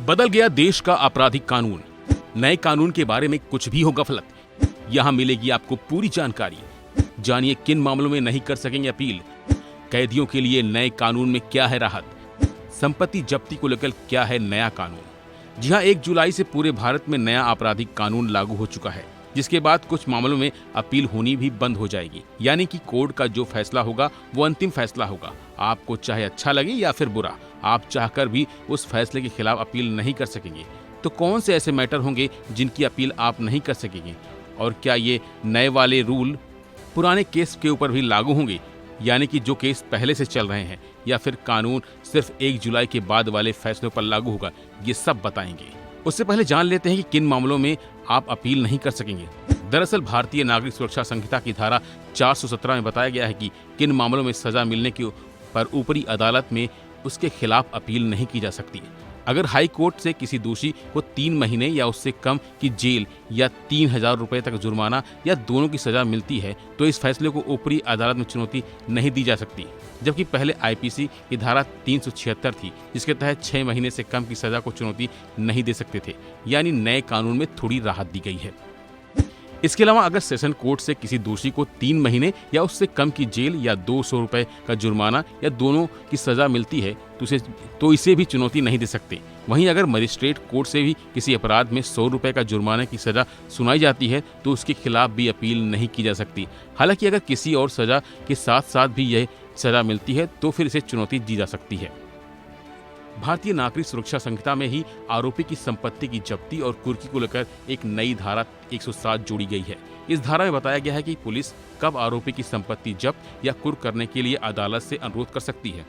बदल गया देश का आपराधिक कानून। नए कानून के बारे में कुछ भी हो गफलत, यहाँ मिलेगी आपको पूरी जानकारी। जानिए किन मामलों में नहीं कर सकेंगे अपील, कैदियों के लिए नए कानून में क्या है राहत, संपत्ति जब्ती को लेकर क्या है नया कानून। जी हां, 1 जुलाई से पूरे भारत में नया आपराधिक कानून लागू हो चुका है, जिसके बाद कुछ मामलों में अपील होनी भी बंद हो जाएगी। यानी कि कोर्ट का जो फैसला होगा वो अंतिम फैसला होगा। आपको चाहे अच्छा लगे या फिर बुरा, आप चाहकर भी उस फैसले के खिलाफ अपील नहीं कर सकेंगे। तो कौन से ऐसे मैटर होंगे जिनकी अपील आप नहीं कर सकेंगे, और क्या ये नए वाले रूल पुराने केस के ऊपर भी लागू होंगे, यानी कि जो केस पहले से चल रहे हैं, या फिर कानून सिर्फ 1 जुलाई के बाद वाले फैसलों पर लागू होगा, ये सब बताएंगे। उससे पहले जान लेते हैं कि किन मामलों में आप अपील नहीं कर सकेंगे। दरअसल भारतीय नागरिक सुरक्षा संहिता की धारा 417 में बताया गया है कि किन मामलों में सजा मिलने के पर ऊपरी अदालत में उसके खिलाफ अपील नहीं की जा सकती। अगर हाई कोर्ट से किसी दोषी को 3 महीने या उससे कम की जेल या 3,000 रुपए तक जुर्माना या दोनों की सजा मिलती है, तो इस फैसले को ऊपरी अदालत में चुनौती नहीं दी जा सकती। जबकि पहले आईपीसी की धारा 376 थी, जिसके तहत 6 महीने से कम की सजा को चुनौती नहीं दे सकते थे। यानी नए कानून में थोड़ी राहत दी गई है। इसके अलावा अगर सेशन कोर्ट से किसी दोषी को 3 महीने या उससे कम की जेल या 200 रुपए का जुर्माना या दोनों की सजा मिलती है, तो इसे भी चुनौती नहीं दे सकते। वहीं अगर मजिस्ट्रेट कोर्ट से भी किसी अपराध में 100 रुपए का जुर्माने की सजा सुनाई जाती है, तो उसके खिलाफ भी अपील नहीं की जा सकती। हालांकि अगर किसी और सजा के साथ साथ भी यह सजा मिलती है, तो फिर इसे चुनौती दी जा सकती है। भारतीय नागरिक सुरक्षा संहिता में ही आरोपी की संपत्ति की जब्ती और कुर्की को लेकर एक नई धारा 107 जोड़ी गई है। इस धारा में बताया गया है कि पुलिस कब आरोपी की संपत्ति जब्त या कुर्क करने के लिए अदालत से अनुरोध कर सकती है।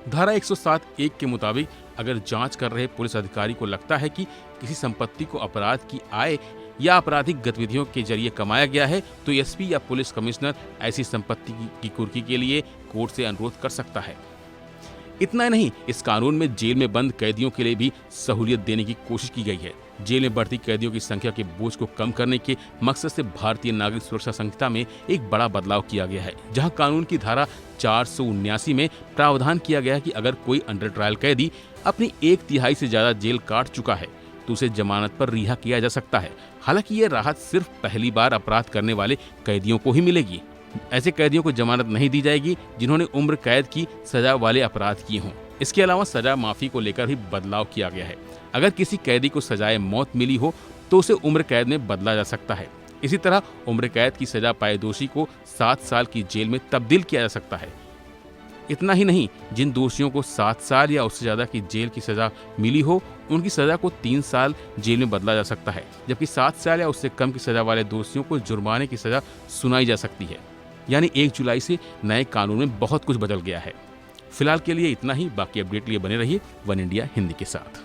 धारा 107(1) के मुताबिक अगर जांच कर रहे पुलिस अधिकारी को लगता है कि किसी संपत्ति को अपराध की आय या आपराधिक गतिविधियों के जरिए कमाया गया है, तो एसपी या पुलिस कमिश्नर ऐसी संपत्ति की कुर्की के लिए कोर्ट से अनुरोध कर सकता है। इतना ही नहीं, इस कानून में जेल में बंद कैदियों के लिए भी सहूलियत देने की कोशिश की गई है। जेल में बढ़ती कैदियों की संख्या के बोझ को कम करने के मकसद से भारतीय नागरिक सुरक्षा संहिता में एक बड़ा बदलाव किया गया है, जहां कानून की धारा 479 में प्रावधान किया गया है कि अगर कोई अंडर ट्रायल कैदी अपनी 1/3 से ज्यादा जेल काट चुका है, तो उसे जमानत पर रिहा किया जा सकता है। हालांकि यह राहत सिर्फ पहली बार अपराध करने वाले कैदियों को ही मिलेगी। ऐसे कैदियों को जमानत नहीं दी जाएगी जिन्होंने उम्र कैद की सजा वाले अपराध किए हों। इसके अलावा सजा माफी को लेकर भी बदलाव किया गया है। अगर किसी कैदी को सजाए मौत मिली हो, तो उसे उम्र कैद में बदला जा सकता है। इसी तरह उम्र कैद की सजा पाए दोषी को 7 साल की जेल में तब्दील किया जा सकता है। इतना ही नहीं, जिन दोषियों को 7 साल या उससे ज्यादा की जेल की सजा मिली हो, उनकी सजा को 3 साल जेल में बदला जा सकता है। जबकि 7 साल या उससे कम की सजा वाले दोषियों को जुर्माने की सजा सुनाई जा सकती है। यानी 1 जुलाई से नए कानून में बहुत कुछ बदल गया है। फिलहाल के लिए इतना ही। बाकी अपडेट लिए बने रहिए वन इंडिया हिंदी के साथ।